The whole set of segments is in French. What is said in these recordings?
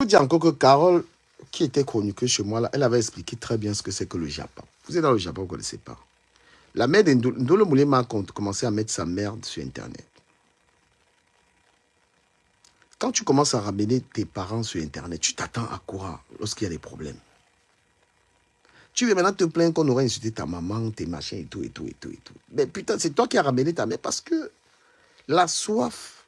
peux dire encore que Carole, qui était chroniqueuse chez moi, là, elle avait expliqué très bien ce que c'est que le Japon. Vous êtes dans le Japon, vous ne connaissez pas. La mère d'Ndolo Moulema a commencé à mettre sa merde sur Internet. Quand tu commences à ramener tes parents sur Internet, tu t'attends à quoi lorsqu'il y a des problèmes? Tu veux maintenant te plaindre qu'on aurait insulté ta maman, tes machins et tout, et tout, et tout, et tout. Mais putain, c'est toi qui as ramené ta mère parce que la soif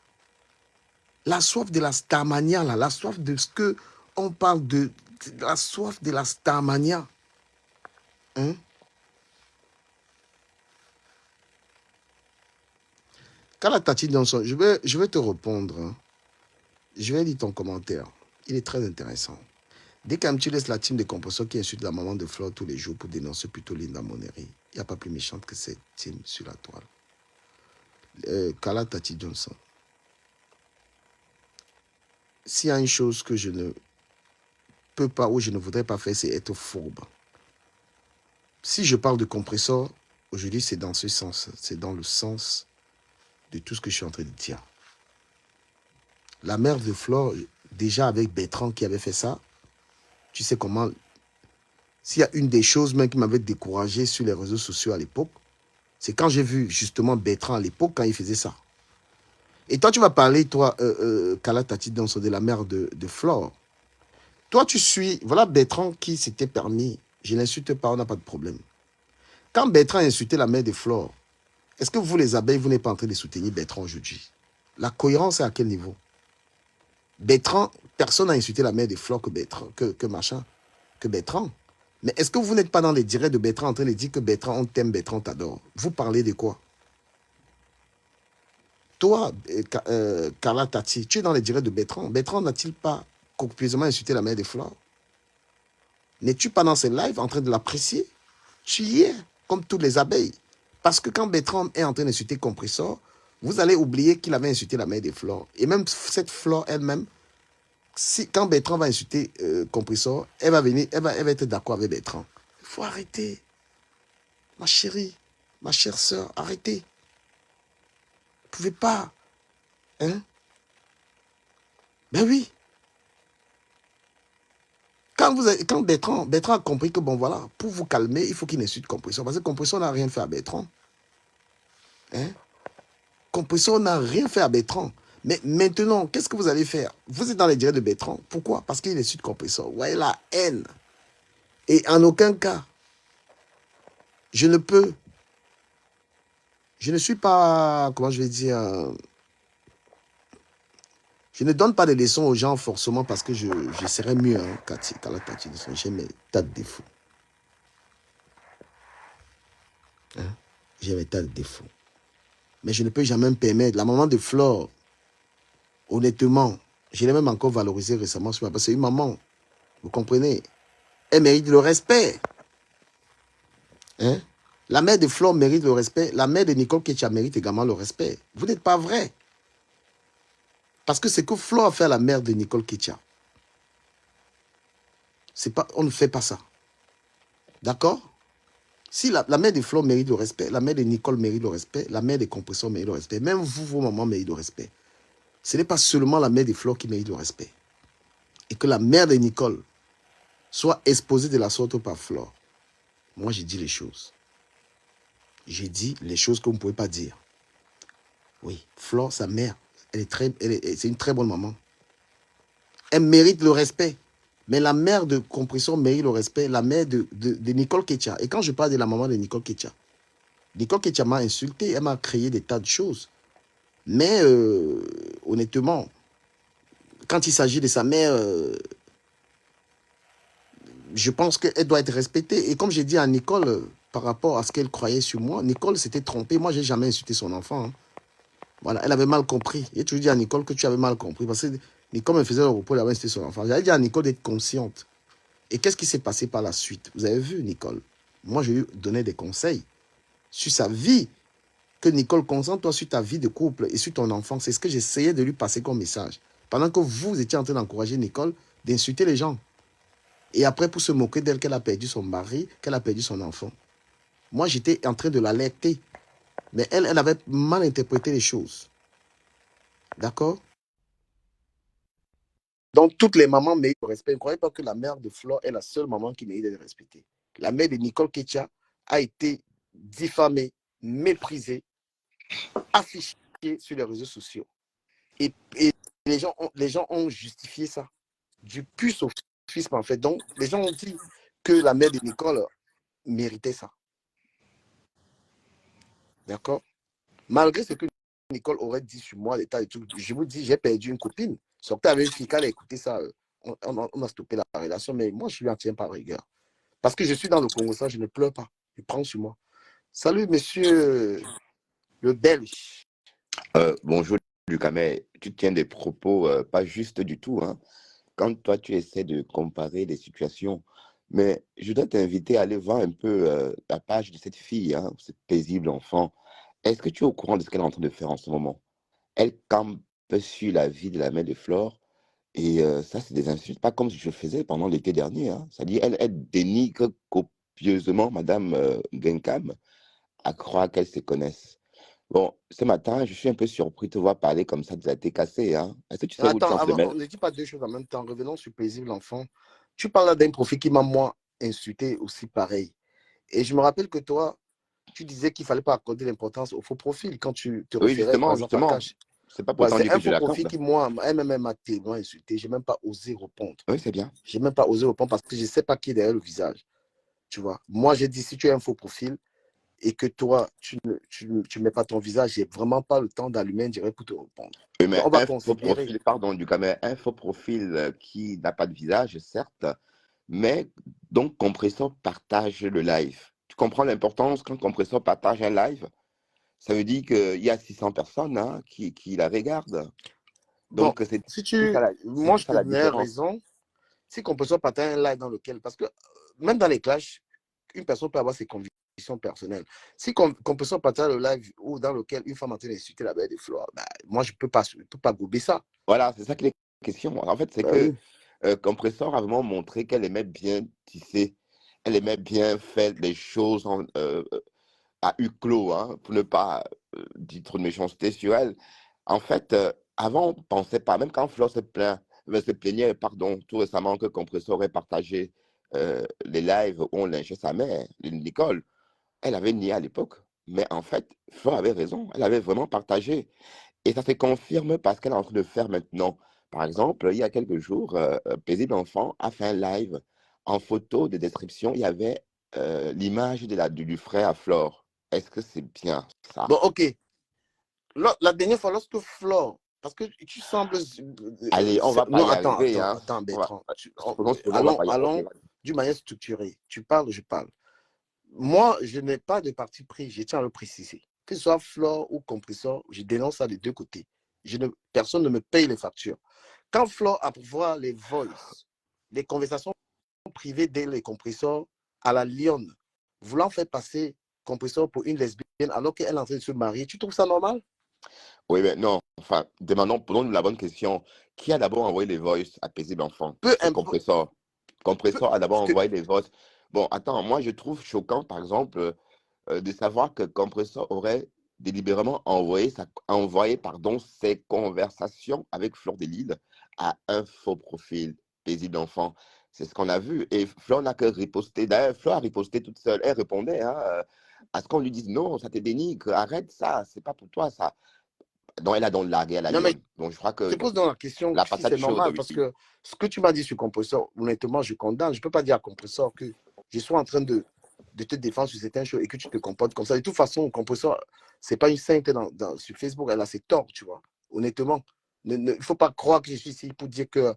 de la starmania, là, la soif de ce que on parle de la soif de la starmania. Hein? Kala Tati Johnson, je vais te répondre. Hein. Je vais lire ton commentaire. Il est très intéressant. Dès qu'un tu laisses la team de composants qui insulte la maman de Flore tous les jours pour dénoncer plutôt Linda Monnery, il n'y a pas plus méchante que cette team sur la toile. Kala Tati Johnson. S'il y a une chose que je ne peux pas ou je ne voudrais pas faire, c'est être fourbe. Si je parle de compresseur, aujourd'hui c'est dans ce sens. C'est dans le sens de tout ce que je suis en train de dire. La mère de Flore, déjà avec Bertrand qui avait fait ça, tu sais comment... S'il y a une des choses même qui m'avait découragé sur les réseaux sociaux à l'époque, c'est quand j'ai vu justement Bertrand à l'époque quand il faisait ça. Et toi, tu vas parler, toi, Kala Tati Danso, de la mère de Flore. Toi, tu suis... Voilà Bertrand qui s'était permis. Je n'insulte pas, on n'a pas de problème. Quand Bertrand a insulté la mère de Flore, est-ce que vous, les abeilles, vous n'êtes pas en train de soutenir Bertrand aujourd'hui? La cohérence est à quel niveau? Bertrand, personne n'a insulté la mère de Flore que Bertrand, que Bertrand. Mais est-ce que vous n'êtes pas dans les directs de Bertrand en train de dire que Bertrand, on t'aime, Bertrand t'adore? Vous parlez de quoi? Toi, Kala Tati, tu es dans les directs de Bertrand. Bertrand n'a-t-il pas copieusement insulté la mère de Flore? N'es-tu pas dans ces lives en train de l'apprécier? Tu y es, comme toutes les abeilles. Parce que quand Bertrand est en train d'insulter Compressor, vous allez oublier qu'il avait insulté la mère de Flore. Et même cette Flore elle-même, quand Bertrand va insulter Compressor, elle va venir, elle va être d'accord avec Bertrand. Il faut arrêter. Ma chérie, ma chère sœur, arrêtez. Vous ne pouvez pas. Hein? Ben oui. Quand Bertrand a compris que, bon voilà, pour vous calmer, il faut qu'il insulte Compressor. Parce que Compressor n'a rien fait à Bertrand. Hein? Compressor n'a rien fait à Bertrand. Mais maintenant, qu'est-ce que vous allez faire? Vous êtes dans les directs de Bertrand. Pourquoi? Parce qu'il insulte Compressor. Vous voyez la haine. Et en aucun cas, je ne peux. Je ne suis pas, comment je vais dire, je ne donne pas de leçons aux gens forcément parce que je serais mieux, hein, Kala Tati. J'ai mes tas de défauts. Hein? J'ai mes tas de défauts. Mais je ne peux jamais me permettre. La maman de Flore, honnêtement, je l'ai même encore valorisé récemment. Parce que c'est une maman. Vous comprenez? Elle mérite le respect. Hein? La mère de Flore mérite le respect. La mère de Nicole Ketcha mérite également le respect. Vous n'êtes pas vrai. Parce que c'est que Flore a fait à la mère de Nicole Ketcha. On ne fait pas ça. D'accord? Si la mère de Flore mérite le respect, la mère de Nicole mérite le respect, la mère de Compressor mérite le respect, même vous, vos mamans méritent le respect. Ce n'est pas seulement la mère de Flore qui mérite le respect. Et que la mère de Nicole soit exposée de la sorte par Flore. Moi, j'ai dit les choses. J'ai dit les choses que vous ne pouvez pas dire. Oui, Flore, sa mère, c'est une très bonne maman. Elle mérite le respect. Mais la mère de Compressor mérite le respect, la mère de Nicole Ketcha. Et quand je parle de la maman de Nicole Ketcha m'a insulté, elle m'a créé des tas de choses. Mais honnêtement, quand il s'agit de sa mère, je pense qu'elle doit être respectée. Et comme j'ai dit à Nicole, par rapport à ce qu'elle croyait sur moi, Nicole s'était trompée. Moi, je n'ai jamais insulté son enfant. Hein. Voilà, elle avait mal compris. Et tu dis à Nicole que tu avais mal compris. Parce que Nicole me faisait le repos, elle avait insulté son enfant. J'avais dit à Nicole d'être consciente. Et qu'est-ce qui s'est passé par la suite? Vous avez vu, Nicole? Moi, je lui donnais des conseils sur sa vie. Que Nicole, concentre-toi sur ta vie de couple et sur ton enfant. C'est ce que j'essayais de lui passer comme message. Pendant que vous étiez en train d'encourager Nicole d'insulter les gens. Et après, pour se moquer d'elle, qu'elle a perdu son mari, qu'elle a perdu son enfant. Moi, j'étais en train de l'alerter. Mais elle avait mal interprété les choses. D'accord? Donc, toutes les mamans méritent le respect. Ne croyez pas que la mère de Flore est la seule maman qui mérite d'être respectée. La mère de Nicole Ketcha a été diffamée, méprisée, affichée sur les réseaux sociaux. Et les gens ont justifié ça. Du puce-sophisme, en fait. Donc, les gens ont dit que la mère de Nicole méritait ça. D'accord? Malgré ce que Nicole aurait dit sur moi, l'état et tout, je vous dis, j'ai perdu une copine. Sortez avec une fille, quand elle a écouté ça, on a stoppé la relation, mais moi, je lui en tiens par rigueur. Parce que je suis dans le Congo, ça, je ne pleure pas. Je prends sur moi. Salut, monsieur le Belge. Bonjour, Lucas, mais tu tiens des propos pas justes du tout, hein, quand toi, tu essaies de comparer les situations. Mais je dois t'inviter à aller voir un peu la page de cette fille, hein, cette paisible enfant. Est-ce que tu es au courant de ce qu'elle est en train de faire en ce moment? Elle campe sur la vie de la mère de Flore. Et ça, c'est des insultes, pas comme je le faisais pendant l'été dernier, hein. C'est-à-dire, elle dénigre copieusement Madame Genkam à croire qu'elles se connaissent. Bon, ce matin, je suis un peu surpris de te voir parler comme ça de la thé cassée, hein. Est-ce que tu sais où tu es Attends, en train de on mettre? ne dit pas deux choses en même temps. Revenons sur paisible enfant. Tu parles là d'un profil qui m'a, moi, insulté aussi pareil. Et je me rappelle que toi, tu disais qu'il ne fallait pas accorder l'importance au faux profil quand tu te Oui, référais, par justement, exemple, à justement. Cash. C'est pas pour Ouais, t'en c'est dire que un je faux la profil campe. qui, moi, elle-même m'a tellement insulté. Je n'ai même pas osé répondre. Oui, c'est bien. Je n'ai même pas osé répondre parce que je ne sais pas qui est derrière le visage. Tu vois, moi, j'ai dit, si tu as un faux profil et que toi, tu ne mets pas ton visage, j'ai vraiment pas le temps d'allumer un direct pour te répondre. Oui, Donc, mais on va un faux considérer. profil, pardon, du cas, mais un faux profil qui n'a pas de visage, certes, mais donc Compressor partage le live. Tu comprends l'importance quand Compressor partage un live? Ça veut dire qu'il y a 600 personnes hein, qui la regardent. Bon, Donc, c'est moi, tout je ça te la donnais différence. raison. Si qu'on peut soit partager un live dans lequel, parce que même dans les clashs, une personne peut avoir ses convictions personnelles. Si qu'on peut soit partager le live ou dans lequel une femme est en train d'insulter la belle de Flore, bah, moi, je ne peux pas gober ça. Voilà, c'est ça qui est question. En fait, c'est Bah que oui. Compressor a vraiment montré qu'elle aimait bien tisser. Elle aimait bien faire les choses à huis clos, hein, pour ne pas dire trop de méchanceté sur elle. En fait, avant, on ne pensait pas, même quand Flo se plaignait, pardon, tout récemment que Compressor aurait partagé les lives où on lynchait sa mère, Nicole, elle avait nié à l'époque. Mais en fait, Flo avait raison, elle avait vraiment partagé. Et ça se confirme parce qu'elle est en train de faire maintenant. Par exemple, il y a quelques jours, Paisible Enfant a fait un live. En photo de description, il y avait l'image du frère à Flore. Est-ce que c'est bien ça? Bon, ok. La dernière fois, lorsque Flore, parce que tu sembles. Allez, on va pas Non, y arriver, hein. attends, Bertrand. Supposons, on va pas y arriver. Allons d'une manière structurée. Tu parles, je parle. Moi, je n'ai pas de parti pris, je tiens à le préciser. Que ce soit Flore ou Compressor, je dénonce ça des deux côtés. Personne ne me paye les factures. Quand Flore a pour voir les voice, les conversations privées d'elle et Compressor à la lionne, voulant faire passer Compressor pour une lesbienne alors qu'elle est en train de se marier, tu trouves ça normal? Oui, mais non. Enfin, posons-nous la bonne question. Qui a d'abord envoyé les voices à Paisible Enfant? Peu C'est importe. Compressor. Compressor a d'abord Que, envoyé les voices. Bon, attends, moi je trouve choquant, par exemple, de savoir que Compressor aurait délibérément envoyé pardon, ses conversations avec Fleur de Lille à un faux profil Paisible Enfant. C'est ce qu'on a vu. Et Fleur n'a que riposté. D'ailleurs, Fleur a riposté toute seule. Elle répondait hein, à ce qu'on lui dise non, ça te dénigre, arrête ça, c'est pas pour toi ça. Donc elle a donc largué à la non, mais lionne. Donc je crois je que te pose donc la question la si patate c'est chaude, normal, oui. parce que ce que tu m'as dit sur Compressor, honnêtement, je condamne. Je ne peux pas dire à Compressor que je sois en train de te défendre sur certaines choses et que tu te comportes comme ça. De toute façon, Compressor, ce n'est pas une sainte sur Facebook, elle a ses torts, tu vois. Honnêtement, il ne faut pas croire que je suis ici pour dire qu'elle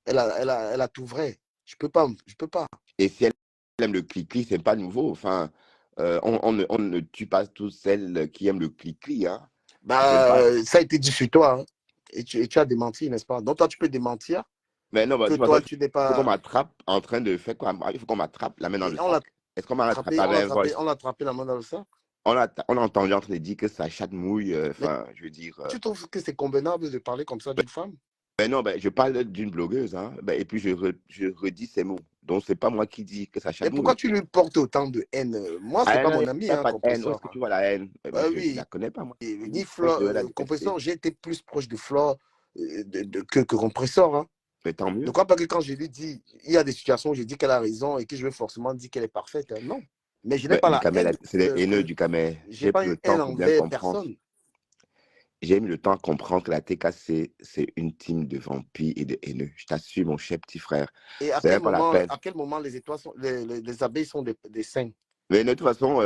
elle a tout vrai. Je ne peux pas. Je peux pas. Et si elle aime le clic-clic, c'est pas nouveau. Enfin, on ne tue pas tous celles qui aiment le clic-clic, hein. J'aime pas. Bah, ça a été dit sur toi, hein, et tu as démenti, n'est-ce pas? Donc toi, tu peux démentir Mais non, bah, que de toute façon, toi, il tu n'es faut qu'on pas. m'attrape en train de faire quoi? Il faut qu'on m'attrape la main dans Et le sac. Est-ce qu'on m'a rattrapé avec un voice? on l'a attrapé la main dans le sac. On a entendu en train de dire que sa chatte mouille. Mais Enfin, je veux dire. tu trouves que c'est convenable de parler comme ça d'une femme? Ben non, ben, je parle d'une blogueuse, hein. Ben, et puis je redis ces mots. Donc, c'est pas moi qui dis que sa Et chatte pourquoi mouille. tu lui portes autant de haine? Moi, c'est Ah pas non, il mon n'y ami, a hein, pas de haine. Où est-ce Compressor. que tu vois la haine? Ben, je ne la Oui, connais pas, moi. ni Moi, je Flore, devais la détester. Compressor, j'ai été plus proche de Flore que Compressor. Hein. Mais tant Ne mieux. crois pas que quand je lui dis, il y a des situations où je dis qu'elle a raison et que je vais forcément dire qu'elle est parfaite. Hein. Non. Mais je n'ai Mais pas du la Camet, haine. c'est des haineux du Camet. J'ai J'ai pas pris une le temps haine pour bien envers comprendre. personne. J'ai mis le temps à comprendre que la TKC, c'est une team de vampires et de haineux. Je t'assure, mon cher petit frère. Et C'est même pas la peine. à quel moment les étoiles sont, les abeilles sont des saints? Mais de toute façon,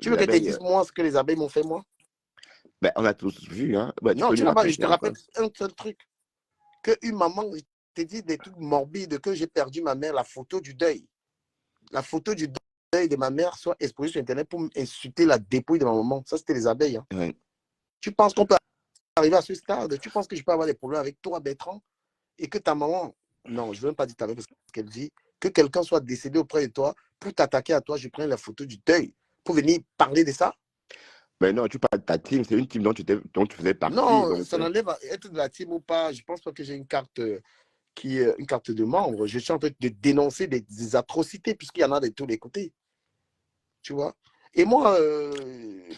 Tu veux les que je te abeilles, dise, moi, ce que les abeilles m'ont fait, moi? ben, on a tous vu. Hein. Ben, tu Non, peux tu nous n'as pas, je raconter te un peu. rappelle un seul truc. Que une maman te dit des trucs morbides, que j'ai perdu ma mère, la photo du deuil. La photo du deuil de ma mère soit exposée sur Internet pour insulter la dépouille de ma maman. Ça, c'était les abeilles. Hein. Ouais. Tu penses qu'on peut arriver à ce stade? Tu penses que je peux avoir des problèmes avec toi, Bertrand? Et que ta maman, non, je ne veux même pas dire ta mère parce qu'elle vit, que quelqu'un soit décédé auprès de toi pour t'attaquer à toi, je prends la photo du deuil pour venir parler de ça? Mais non, tu parles de ta team, c'est une team dont tu faisais partie. Non, Donc, ça n'enlève à être de la team ou pas. Je ne pense pas que j'ai une carte qui est une carte de membre. Je suis en train de dénoncer des atrocités puisqu'il y en a de tous les côtés. Tu vois? Et moi,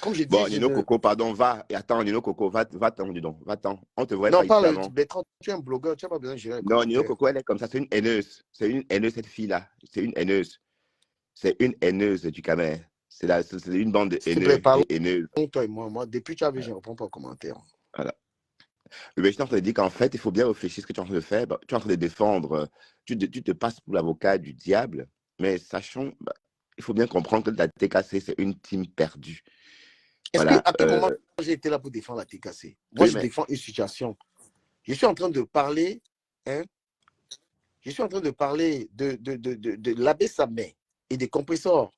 comme je dis, bon, je Nino ne. Coco, pardon, va. Et attends, Nino Coco, va-t'en, dis donc, va-t'en. On te voit pas Non, ici parle, avant. Bertrand, tu es un blogueur, tu n'as pas besoin de gérer les Non, Nino commentaires. Coco, elle est comme ça, c'est une haineuse. C'est une haineuse, cette fille-là. C'est une haineuse. C'est une haineuse du Camer. C'est une bande de S'il te plaît, haineux parlons, et haineuses. toi et moi. Moi, depuis que tu as vu, je Voilà. ne réponds pas aux commentaires. Voilà. Mais je suis en train de dire qu'en fait, il faut bien réfléchir ce que tu es en train de faire. Bah, tu es en train de défendre, tu te passes pour l'avocat du diable, mais sachant, bah, il faut bien comprendre que la TKC, c'est une team perdue. Est-ce que, Voilà. à quel moment j'ai été là pour défendre la TKC? Moi, Oui, je mais défends une situation. Je suis en train de parler, hein, je suis en train de parler de l'abbé Samé et des compresseurs.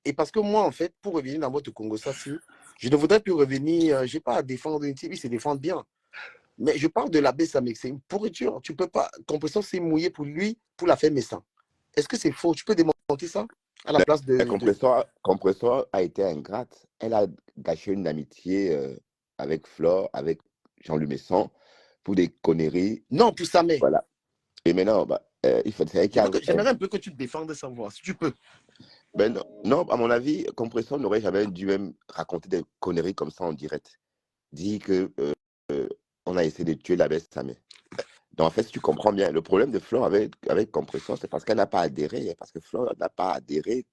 Et parce que moi, en fait, pour revenir dans votre Congo, ça, si, je ne voudrais plus revenir, je n'ai pas à défendre une team, ils se défendent bien. Mais je parle de l'abbé Samé, c'est une pourriture. Tu ne peux pas, compresseur s'est mouillé pour lui, pour la faire médecin. Est-ce que c'est faux? Tu peux démonter ça à la place la de... compresseur a été ingrate. Elle a gâché une amitié avec Flore, avec Jean-Luc Messon, pour des conneries. Non, pour Samé. Voilà. Et maintenant, bah, c'est elle qui a. J'aimerais un peu que tu te défendes de savoir, si tu peux. Ben non, non, à mon avis, Compressor n'aurait jamais dû même raconter des conneries comme ça en direct. Dire que on a essayé de tuer la bête Samé. Donc en fait, si tu comprends bien, le problème de Flore avec Compressor, c'est parce qu'elle n'a pas adhéré, hein, parce que Flore n'a pas adhéré,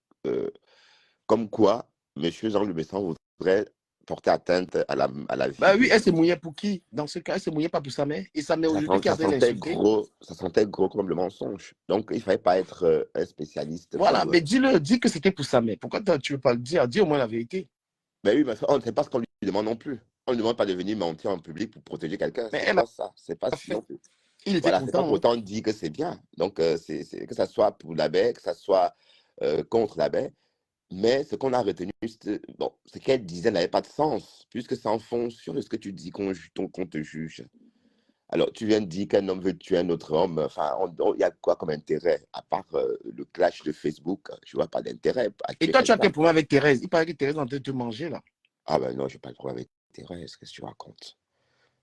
comme quoi Monsieur Jean-Luc Besson voudrait porter atteinte à la vie Bah oui, de elle s'est Samé. mouillée pour qui? Dans ce cas, elle s'est mouillée pas pour Samé. Et Samé aujourd'hui qui est en train de l'insulter. Ça sentait gros comme le mensonge. Donc il ne fallait pas être un spécialiste Voilà, pour. mais dis-le, dis que c'était pour Samé. Pourquoi tu ne veux pas le dire? Dis au moins la vérité. Ben oui, mais on ne sait pas ce qu'on lui demande non plus. On ne demande pas de venir mentir en public pour protéger quelqu'un. Mais C'est elle pas ça. C'est pas a si non fait. plus. Il était Voilà, c'est pas content. pour Hein. autant dire que c'est bien. Donc, que ça soit pour la baie, que ça soit contre la baie. Mais ce qu'on a retenu, bon, ce qu'elle disait n'avait pas de sens, puisque c'est en fonction de ce que tu dis qu'on te juge. Alors, tu viens de dire qu'un homme veut tuer un autre homme. Enfin, il y a quoi comme intérêt, à part le clash de Facebook? Je vois pas d'intérêt à Et tuer toi, tu as quel quelqu'un. problème avec Thérèse? Il paraît que Thérèse est en train de te manger, là. Ah ben non, je n'ai pas le problème avec Thérèse, qu'est-ce que tu racontes?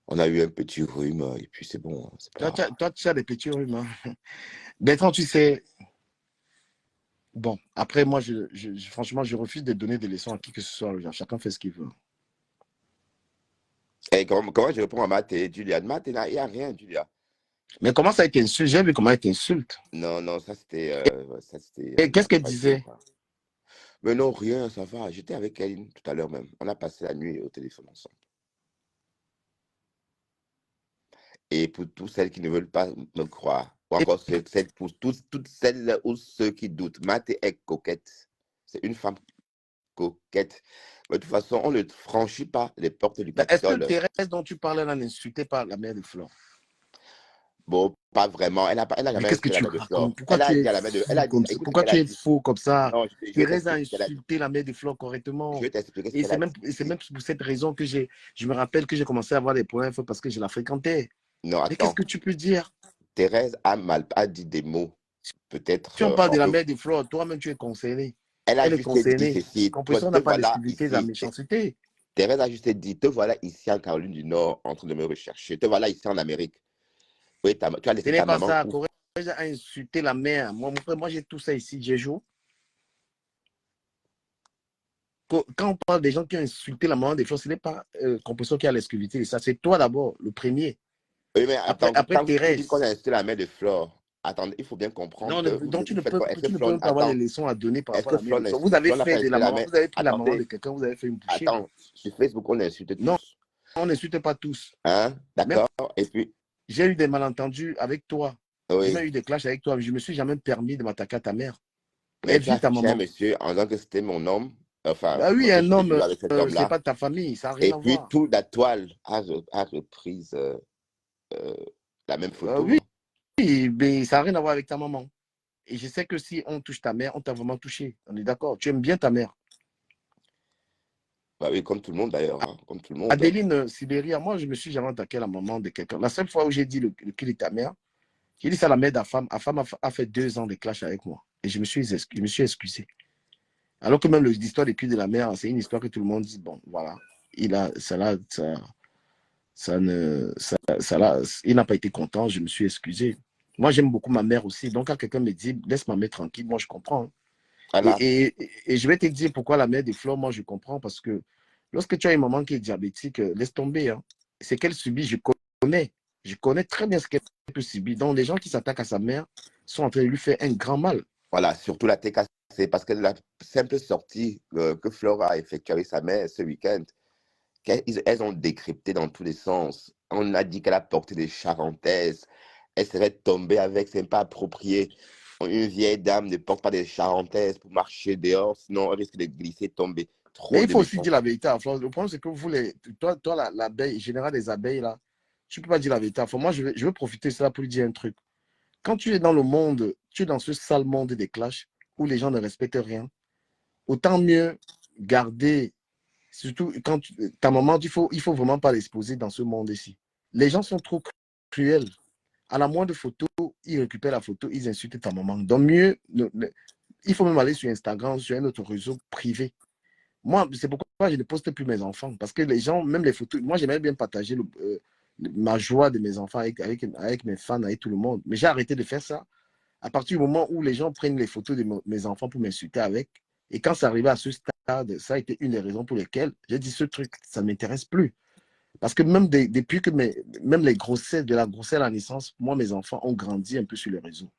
On a eu un petit rhume et puis c'est bon, hein, c'est Toi, pas. tu as des petits rhumes. Hein. Bertrand, tu sais, bon, après, moi, franchement, je refuse de donner des leçons à qui que ce soit. Chacun fait ce qu'il veut. Et comment je réponds à Matt et Julia? Matt, il n'y a rien, Julia. Mais comment ça a été insulte? J'ai vu comment elle t'insulte. Non, non, Et qu'est-ce c'était qu'elle pas bien, disait? quoi. Mais non, rien, ça va. J'étais avec elle tout à l'heure même. On a passé la nuit au téléphone ensemble. Et pour tous celles qui ne veulent pas me croire, ou Et, encore pour toutes celles ou ceux qui doutent, Matt est coquette. C'est une femme coquette. Mais de toute façon, on ne franchit pas les portes du ben, est-ce que Capitole. Thérèse dont tu parlais, là, n'insultait pas la mère de Flore? Bon, pas vraiment. Elle n'a Mais jamais qu'est-ce que insulté la tu mère de Flore. racontes? Pourquoi Elle tu a es dit à la mère de. Elle fou a dit, comme ça? écoute ce Pourquoi qu'elle tu a es dit. faux comme ça? Non, je vais Thérèse a t'expliquer ce qu'elle a dit. insulté la mère de Flore Je correctement. vais t'expliquer ce Et qu'elle a c'est dit. même pour cette raison que je me rappelle que j'ai commencé à avoir des problèmes parce que je la fréquentais. Non, Mais qu'est-ce attends. que tu peux dire? Thérèse a dit des mots, peut-être Si on parle de en la peu. mère de Flore, toi-même, tu es concerné. Elle a Elle est juste dit concernée. ceci. Compression Te n'a pas voilà d'exclusivité de la ici. méchanceté. Thérèse a juste dit, te voilà ici en Caroline du Nord en train de me rechercher. Te voilà ici en Amérique. Oui, tu as Ce laissé n'est ta pas maman ça. où? Corée a insulté la mère. Moi, mon frère, moi j'ai tout ça ici. J'ai joué. Quand on parle des gens qui ont insulté la maman des choses, ce n'est pas Compression qui a l'exclusivité. Ça, c'est toi d'abord, le premier. Oui, mais Après, attends, après quand vous dites qu'on a Thérèse. insulté la mère de Flore, attendez, il faut bien comprendre Non, que donc vous faites quoi? Est-ce que tu ne peux Flore, même pas avoir les attends, leçons à donner par est-ce rapport à que la mère Flore, de Flore. Vous avez Flore n'a pas fait de insulté la la maman, mère? vous avez pris la maman de Attendez, quelqu'un, vous avez fait une bouchée. attends, sur Facebook, on insulte Non, tous. on n'insulte pas tous. Hein? Même D'accord? Et puis, j'ai eu des malentendus avec toi. J'ai même oui. eu des clashs avec toi. Je me suis jamais permis de m'attaquer à ta mère. Mais Elle tu as vit ta affiché un maman. monsieur en disant que c'était mon homme, enfin, Bah oui, que un j'étais toujours homme, avec cet c'est homme-là. pas de ta famille, ça n'a rien Et à puis, voir. toute la toile a reprise euh, la même photo. Oui, Hein. mais ça n'a rien à voir avec ta maman. Et je sais que si on touche ta mère, on t'a vraiment touché. On est d'accord. Tu aimes bien ta mère. Bah oui, comme tout le monde d'ailleurs, hein, comme tout le monde. Adeline Sibéria, moi, je me suis jamais attaqué à la maman de quelqu'un. La seule fois où j'ai dit le kill de ta mère, j'ai dit ça à la mère de la femme. La femme a fait 2 ans de clash avec moi. Et je me suis excusé. Alors que même l'histoire des culs de la mère, c'est une histoire que tout le monde dit, bon, voilà. Il a, il n'a pas été content, je me suis excusé. Moi, j'aime beaucoup ma mère aussi. Donc, quand quelqu'un me dit, laisse ma mère tranquille, moi, je comprends. Hein. Voilà. Et je vais te dire pourquoi la mère des fleurs, moi, je comprends. Parce que lorsque tu as une maman qui est diabétique, laisse tomber. Hein. C'est qu'elle subit, je connais. Je connais très bien ce qu'elle peut subir. Donc, les gens qui s'attaquent à sa mère sont en train de lui faire un grand mal. Voilà, surtout la TKC, parce que la simple sortie que Flora a effectuée avec sa mère ce week-end, elles ont décrypté dans tous les sens. On a dit qu'elle a porté des charentaises. Elle serait tombée avec, c'est pas approprié. Une vieille dame ne porte pas des charentaises pour marcher dehors, sinon elle risque de glisser, tomber. Mais Trop il de faut aussi dire méchanceté. la vérité à Flore. Le problème, c'est que vous, toi l'abeille, général des abeilles, là, tu ne peux pas dire la vérité à Flore. Moi, je veux profiter de cela pour lui dire un truc. Quand tu es dans le monde, tu es dans ce sale monde des clashs où les gens ne respectent rien, autant mieux garder, surtout quand ta maman, il faut vraiment pas l'exposer dans ce monde ici. Les gens sont trop cruels. À la moindre photo, ils récupèrent la photo, ils insultent ta maman. Donc mieux, il faut même aller sur Instagram, sur un autre réseau privé. Moi, c'est pourquoi je ne poste plus mes enfants. Parce que les gens, même les photos, moi, j'aimerais bien partager ma joie de mes enfants avec mes fans, avec tout le monde. Mais j'ai arrêté de faire ça à partir du moment où les gens prennent les photos de mes enfants pour m'insulter avec. Et quand c'est arrivé à ce stade, ça a été une des raisons pour lesquelles j'ai dit ce truc, ça ne m'intéresse plus. Parce que même depuis que même les grossesses, de la grossesse à la naissance, moi, mes enfants ont grandi un peu sur les réseaux.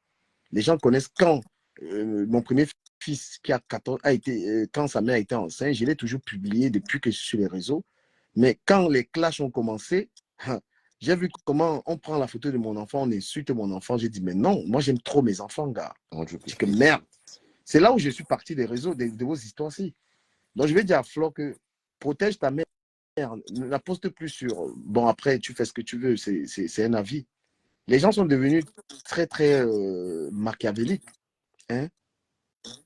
Les gens connaissent quand mon premier fils qui a 14 a été, quand sa mère était enceinte, je l'ai toujours publié depuis que je suis sur les réseaux. Mais quand les clashs ont commencé, j'ai vu comment on prend la photo de mon enfant, on insulte mon enfant. J'ai dit, mais non, moi j'aime trop mes enfants, gars. Mon Dieu, Je dis que puisse. merde. C'est là où je suis parti des réseaux, de vos histoires-ci. Donc je vais dire à Flo que protège ta mère, ne la poste plus sur. Bon, après, tu fais ce que tu veux, c'est un avis. Les gens sont devenus très, très machiavéliques. Hein?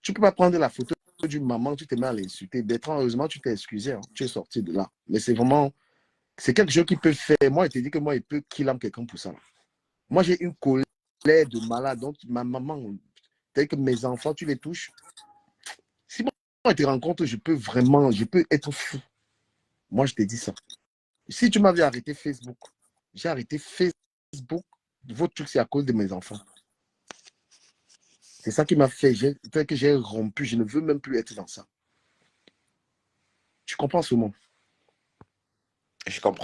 Tu ne peux pas prendre la photo d'une maman, tu te mets à l'insulter. Bertrand, heureusement, tu t'es excusé, hein, tu es sorti de là. Mais c'est vraiment, c'est quelque chose qui peut faire. Moi, je te dis que moi, il peut qu'il aime quelqu'un pour ça. Moi, j'ai une colère de malade. Donc, ma maman, dès que mes enfants, tu les touches. Si moi, je te rencontre, je peux être fou. Moi, je te dis ça. Si tu m'avais arrêté Facebook, j'ai arrêté Facebook. Votre truc, c'est à cause de mes enfants. C'est ça qui m'a fait que j'ai rompu. Je ne veux même plus être dans ça. Tu comprends ce mot?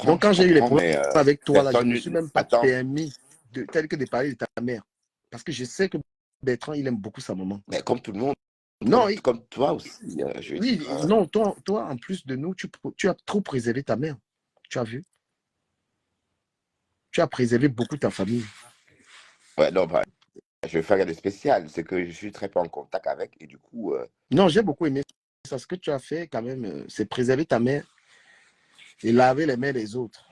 Donc, quand Je j'ai eu les comprends, problèmes mais avec toi, là, je ne me suis personne. même pas Attends, permis tel que de parler de ta mère. Parce que je sais que Bertrand, il aime beaucoup sa maman. mais comme tout le monde, Non, comme toi aussi, je veux dire. oui, non, toi, en plus de nous, tu as trop préservé ta mère. Tu as vu? Tu as préservé beaucoup ta famille. Ouais, non, bah, je vais faire rien de spécial. C'est que je suis très peu en contact avec et du coup, Non, j'ai beaucoup aimé ça. Ce que tu as fait, quand même, c'est préserver ta mère et laver les mains des autres.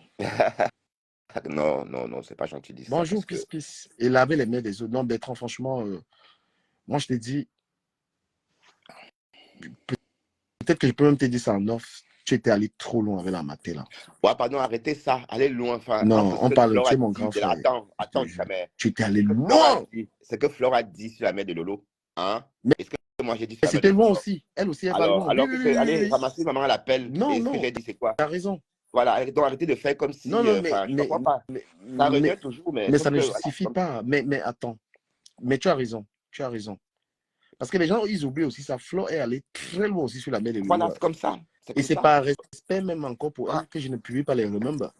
non, non, non, c'est pas gentil de dire ça Bonjour, parce que. peace. Et laver les mains des autres. Non, Bertrand, franchement, moi, je te dis, peut-être que je peux même te dire ça en off. Tu étais allé trop loin avec la maté, là. Ouais, pardon, arrêtez ça, allez loin. Enfin, entre Non, ce on que parle, Flore tu a es mon dit, grand frère. attends, jamais. Tu étais allé Ce que Flore a loin. dit, ce que Flore a dit sur la mère de Lolo, hein? Mais Est-ce que moi j'ai dit sur la mère de c'était loin Flore? aussi. Elle aussi, elle va loin. Oui, Alors oui, que oui, c'est, oui, allez, oui. ramasser maman à l'appel. Non, Et ce que non, j'ai dit, c'est quoi? tu as raison. Voilà, donc arrêtez de faire comme Non, si, non, enfin, je comprends pas. Ça revient toujours, mais mais sauf ça ne que, voilà, justifie pas. Mais attends. Mais tu as raison. Tu as raison. Parce que les gens, ils oublient aussi ça. Flo est allé très loin aussi sur la mer de voilà, Lolo. c'est comme ça, c'est Et comme c'est ça. par respect même encore pour Ah, elle que je ne publie pas les remember.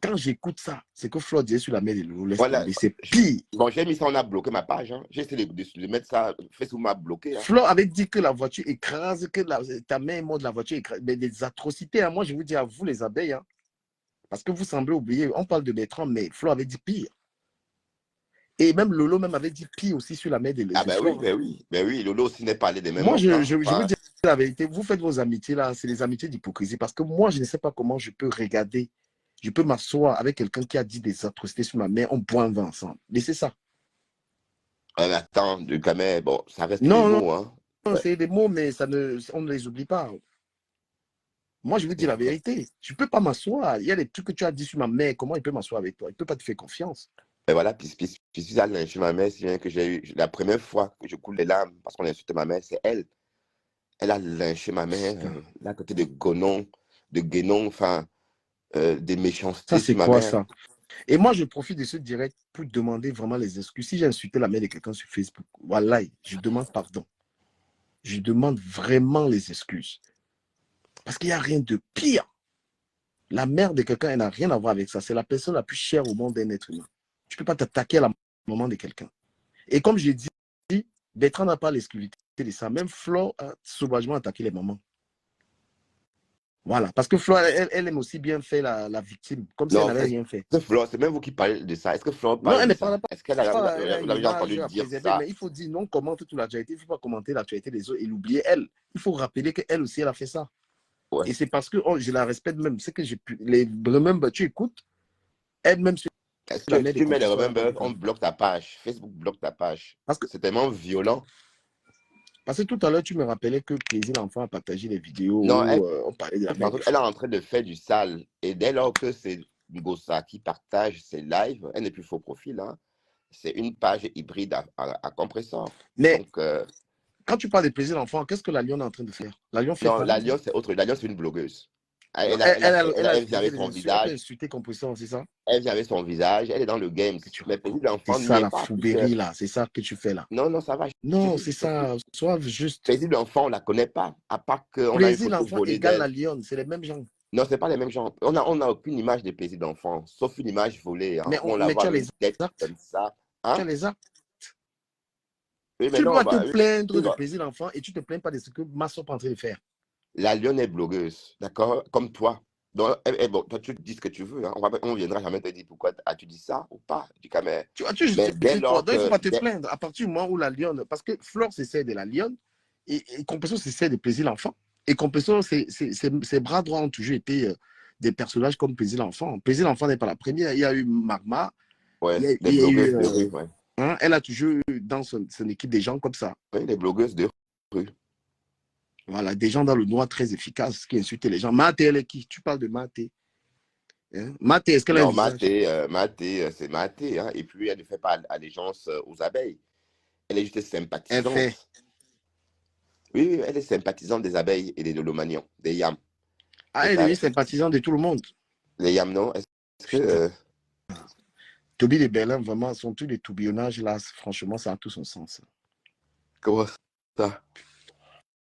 quand j'écoute ça, c'est que Flo disait sur la mer de Lolo, laisse Voilà. tomber, c'est pire. Bon, j'ai mis ça, on a bloqué ma page. Hein. J'ai essayé de mettre ça, Facebook m'a bloqué. Hein. Flo avait dit que la voiture écrase, que ta main est morte, la voiture écrase. Mais des atrocités, hein. Moi, je vous dis à vous, les abeilles, hein, parce que vous semblez oublier, on parle de Bertrand, mais Flo avait dit pire. Et même Lolo même avait dit pire aussi sur la mer de Ah ben oui, Flore. ben oui, ben oui. Lolo aussi n'est pas allé des mêmes Moi, morts. Hein. je vous dis la vérité, vous faites vos amitiés là, c'est des amitiés d'hypocrisie, parce que moi, je ne sais pas comment je peux regarder, je peux m'asseoir avec quelqu'un qui a dit des atrocités sur ma mère, on boit un vin ensemble. Laissez ça. Mais attends, quand même, bon, ça reste des Non, non, mots. Hein. non, Ouais. c'est des mots, mais on ne les oublie pas. Moi, je vous dis la vérité. Je ne peux pas m'asseoir. Il y a des trucs que tu as dit sur ma mère. Comment il peut m'asseoir avec toi? Il ne peut pas te faire confiance. Et voilà, puis je suis allé chez ma mère, si bien que j'ai eu la première fois que je coule les larmes parce qu'on a insulté ma mère, c'est elle. Elle a lynché ma mère, là, à côté de Gonon, de Guénon, enfin, des Ça, méchancetés c'est sur ma quoi mère. ça? Et moi, je profite de ce direct pour demander vraiment les excuses. Si j'ai insulté la mère de quelqu'un sur Facebook, voilà, je demande pardon. Je demande vraiment les excuses. Parce qu'il n'y a rien de pire. La mère de quelqu'un, elle n'a rien à voir avec ça. C'est la personne la plus chère au monde d'un être humain. Tu ne peux pas t'attaquer à la maman de quelqu'un. Et comme j'ai dit, Bertrand n'a pas l'exclusivité de ça. Même Flo a sauvagement attaqué les mamans. Voilà. Parce que Flo, elle aime aussi bien faire la victime, comme si elle Non, n'avait rien fait. C'est même vous qui parlez de ça. Est-ce que Florent Non, parle elle de ne ça? parle Est-ce qu'elle pas. Elle a vous une l'avez image entendu à dire préserver, ça? mais il faut dire non, commente toute l'actualité. Il ne faut pas commenter l'actualité des autres et l'oublier elle. Il faut rappeler qu'elle aussi, elle a fait ça. Ouais. Et c'est parce que je la respecte même. C'est que j'ai pu. Remember, tu écoutes, elle-même sur Est-ce la que mère si des tu mets les compresseurs. remember, on bloque ta page. Facebook bloque ta page. Parce que, C'est tellement violent. parce que tout à l'heure, tu me rappelais que Plaisir l'enfant a partagé des vidéos Non, où on parlait de la mère des elle est Flo. en train de faire du sale. Et dès lors que c'est Ngossa qui partage ses lives, elle n'est plus faux profil. Hein. C'est une page hybride à compresseur. Mais Donc, quand tu parles de Plaisir l'enfant, qu'est-ce que la Lyon est en train de faire? La Lyon fait non, quoi? l'Alliance, c'est autre. L'Alliance, c'est une blogueuse. Non, elle a Elle vient utilisé avec les son insultes, elle peut visage. insulter compresseur, c'est ça? Elle vient avec son visage. Elle est dans le games. Que tu Mais Paisible racontes. C'est l'enfant n'y ça est la pas. Puisque... foubérie là, c'est ça que tu fais là. Non, non, ça va. Non, c'est ça, sois juste. Paisible l'enfant, on ne la connaît pas. À part qu'on a une Plaisir photo l'enfant volée égale la d'elle. lionne, c'est les mêmes gens. Non, ce n'est pas les mêmes gens. On a aucune image de Paisible d'enfant, sauf une image volée. Hein, où on la Mais voit tu as avec les une tête actes. comme ça. Tu as Hein? les actes. Oui, mais Tu non, dois te bah, plaindre oui, de bah, plaisir l'enfant et tu te plains pas de ce que Massop est en train de faire. la lionne est blogueuse, d'accord? Comme toi. Donc, bon, toi, tu dis ce que tu veux. Hein. On viendra jamais te dire pourquoi as-tu dit ça ou pas. Du cas, Tu mais dès justifies quoi? lors Donc il ne faut que... pas te plaindre. À partir du moment où la lionne, parce que Flore s'essaie de la lionne et Compresso s'essaie de plaisir l'enfant. Et Compresso, ses bras droits ont toujours été des personnages comme Plaisir l'enfant. Plaisir l'enfant n'est pas la première. Il y a eu Magma, Ouais, il des y a eu. blogueuses de rue, ouais. Hein, elle a toujours eu dans son équipe des gens comme ça. Oui, des blogueuses de rue. Voilà, des gens dans le noir très efficaces qui insultent les gens. Maté, elle est qui? Tu parles de Maté. Hein? Maté, est-ce qu'elle a un Non, visage? Maté, c'est Maté. Hein, et puis, elle ne fait pas allégeance aux abeilles. Elle est juste Elle fait. sympathisante. Oui, oui, elle est sympathisante des abeilles et des lolomanions, des yams. Ah, C'est elle est ça. devenu sympathisant de tout le monde. Les yams, non? Est-ce que... Putain. Toby de Berlin, vraiment, son truc de tourbillonnage, là, franchement, ça a tout son sens. comment ça?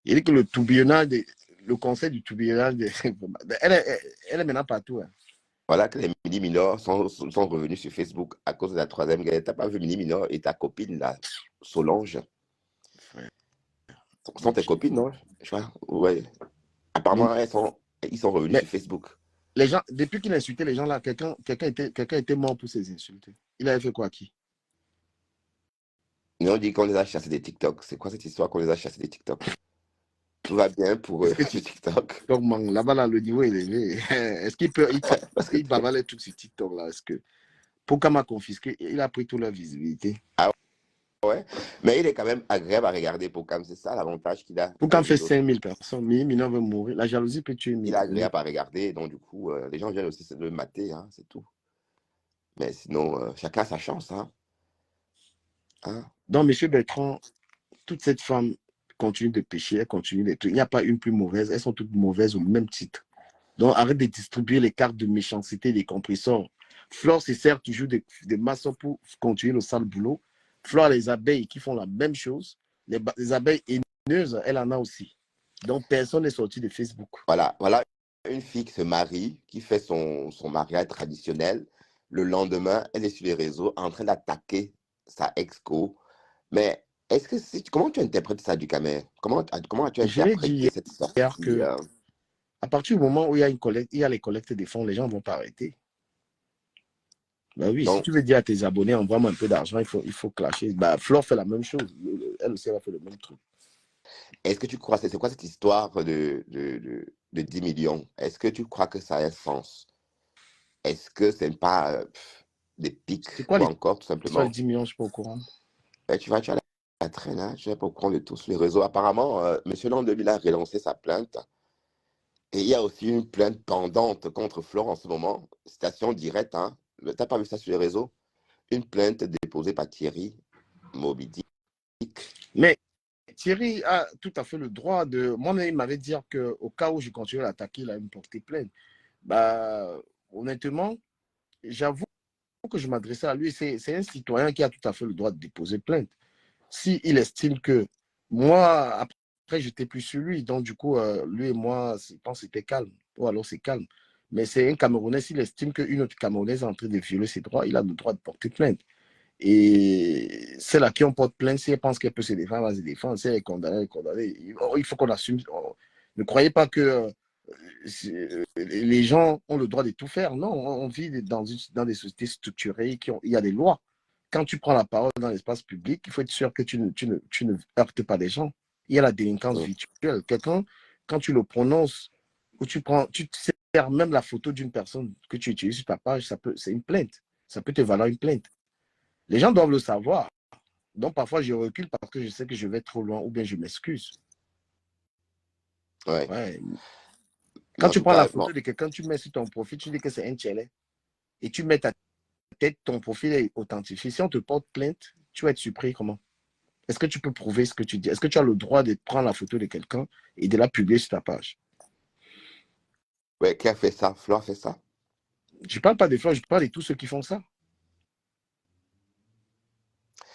Il dit que le tourbillonnage, le concept du tourbillonnage, elle est maintenant partout. Hein. Voilà que les mini mineurs sont revenus sur Facebook à cause de la troisième guerre. T'as pas vu mini mineur et ta copine, là, Solange? Frère, Sont tes copines, non? Je vois, ouais. Apparemment, ils sont revenus mais sur Facebook. les gens, depuis qu'il a insulté les gens là, quelqu'un était mort pour ces insultes. Il avait fait quoi à qui? Ils ont dit qu'on les a chassés des TikTok. C'est quoi cette histoire qu'on les a chassés des TikTok? Tout va bien pour eux Est-ce que sur tu TikTok. TikTok, man, là-bas, là, le niveau est élevé. Est-ce qu'il peut, Parce parce que qu'il bavale les trucs sur TikTok là, est-ce que Pourquoi m'a confisqué, il a pris toute la visibilité. ah ouais. Mais il est quand même agréable à regarder pour Cam. C'est ça l'avantage qu'il a Pourquoi on avec fait les autres. 5000 personnes, mineur veut mourir. La jalousie peut tuer Il est agréable à regarder. Donc, du coup, les gens viennent aussi se le mater. Hein, c'est tout. Mais sinon, chacun a sa chance. Hein. Hein? Donc, M. Bertrand, toute cette femme continue de pécher, elle continue des trucs. Il n'y a pas une plus mauvaise, elles sont toutes mauvaises au même titre. Donc, arrête de distribuer les cartes de méchanceté des compresseurs. Flore se sert toujours de maçon pour continuer le sale boulot. Flore les abeilles qui font la même chose. Les abeilles haineuses, elle en a aussi. Donc, personne n'est sorti de Facebook. Voilà, voilà une fille qui se marie, qui fait son mariage traditionnel. Le lendemain, elle est sur les réseaux en train d'attaquer sa ex-co. Mais comment tu interprètes ça, Ducamer? Comment as-tu Je l'ai interprété dit cette hier sortie? que à partir du moment où il y a une collecte, il y a les collectes des fonds, les gens ne vont pas arrêter. Bah oui, si Donc, tu veux dire à tes abonnés, envoie-moi un peu d'argent, il faut clasher. Bah, Flore fait la même chose. Elle aussi, elle a fait le même truc. est-ce que tu crois, c'est quoi cette histoire de 10 millions? Est-ce que tu crois que ça a un sens? Est-ce que ce n'est pas des pics C'est quoi ou encore tout l'histoire de simplement? 10 millions, je ne suis pas au courant. Tu as la traîne, hein? Je n'ai pas au courant de tout sur les réseaux. Apparemment, M. Landeville a relancé sa plainte. Et il y a aussi une plainte pendante contre Flore en ce moment. Citation directe, hein? Tu n'as pas vu ça sur les réseaux? Une plainte déposée par Thierry Moby Dick. Mais Thierry a tout à fait le droit de. Moi, il m'avait dit qu'au cas où je continuais à l'attaquer, il allait me porter plainte. Bah, honnêtement, j'avoue que je m'adressais à lui. C'est un citoyen qui a tout à fait le droit de déposer plainte. S'il estime que moi, après, j'étais plus sur lui. Donc, du coup, lui et moi, je pense que c'était calme. Ou alors, c'est calme. Mais c'est un Camerounais. S'il estime qu'une autre Camerounaise est en train de violer ses droits, il a le droit de porter plainte. Et celle à qui on porte plainte, si elle pense qu'elle peut se défendre, elle va se défendre. Si elle est condamnée, elle est condamnée. Il faut qu'on assume. Ne croyez pas que les gens ont le droit de tout faire. Non, on vit dans des sociétés structurées il y a des lois. Quand tu prends la parole dans l'espace public, il faut être sûr que tu ne heurtes pas des gens. Il y a la délinquance Mm. virtuelle. Quelqu'un, quand tu le prononces, ou tu sers même la photo d'une personne que tu utilises sur ta page, c'est une plainte. Ça peut te valoir une plainte. Les gens doivent le savoir. Donc, parfois, je recule parce que je sais que je vais trop loin ou bien je m'excuse. Ouais. Ouais. Mais Quand en tu tout prends la cas, bon, photo de quelqu'un, tu mets sur ton profil, tu dis que c'est un tchèlé et tu mets ta tête, ton profil est authentifié. Si on te porte plainte, tu vas être surpris comment? Est-ce que tu peux prouver ce que tu dis? Est-ce que tu as le droit de prendre la photo de quelqu'un et de la publier sur ta page? ouais, qui a fait ça? Flore a fait ça. Je ne parle pas des fleurs, je parle de tous ceux qui font ça.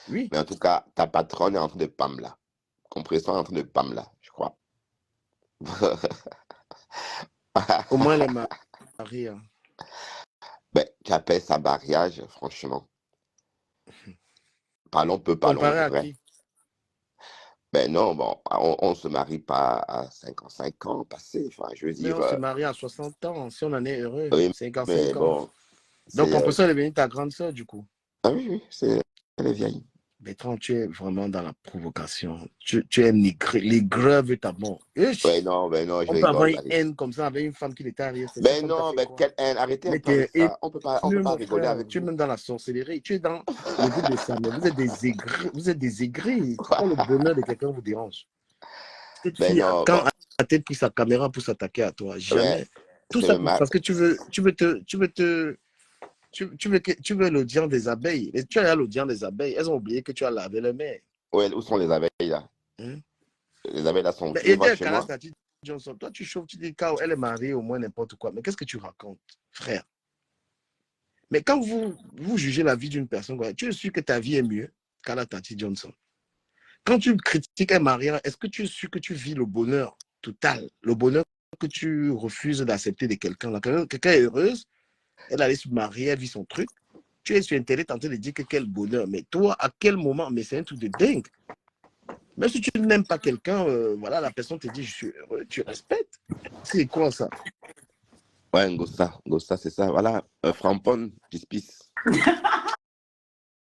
Oui. Mais en tout cas, ta patronne est en train de pam là. Compression est en train de pam là, je crois. Au moins, elle est mariée. Hein. Ben, tu appelles ça mariage, franchement. Parlons Comparé à vrai. qui? Ben non, bon, on ne se marie pas à 55 ans passés. Enfin, je veux Mais dire, on se marie à 60 ans, si on en est heureux. oui, mais 55 ans. bon, Donc, c'est. Compression est devenue ta grande sœur, du coup. Ah oui, oui, elle est vieille. Bertrand, tu es vraiment dans la provocation. Tu es l'aigreur veut ta mort. Ben non, je On peut avoir rigole, une Alice. haine comme ça avec une femme qui était arrière. Cette Ben femme t'a non, fait ben quoi? quelle haine. Arrêtez un Mais peu tu avec es ça. On peut haineux, pas mon rigoler frère. avec Tu es vous. même dans la sorcellerie. Tu es dans le groupe des Samuel. Vous êtes des aigris. Vous êtes des aigris. Pourquoi le bonheur de quelqu'un vous dérange? Cette Ben fille, non, quand bon, a-t-elle pris sa caméra pour s'attaquer à toi? ben, Jamais. Tout c'est ça le mal. parce que tu veux l'audience des abeilles. Et tu as l'audience des abeilles. Elles ont oublié que tu as lavé le maire. Ouais, où sont les abeilles là? Hein? Les abeilles là sont. Mais Tu les vois aider chez Kala moi? Tati Johnson, toi tu chauffes, tu dis quand elle est mariée, au moins n'importe quoi. Mais qu'est-ce que tu racontes, frère? Mais quand vous jugez la vie d'une personne, tu es sûr que ta vie est mieux qu'Ala Tati Johnson. Quand tu critiques un mariage, est-ce que tu es sûr que tu vis le bonheur total, le bonheur que tu refuses d'accepter de quelqu'un là? Quelqu'un est heureuse, elle allait se marier, elle vit son truc. Tu es sur Internet en train de dire que quel bonheur. Mais toi, à quel moment? Mais c'est un truc de dingue. Même si tu n'aimes pas quelqu'un, voilà, la personne te dit je suis heureux, tu respectes. C'est quoi ça? Ouais, Ngossa, c'est ça. Voilà, Frampon, Pispis.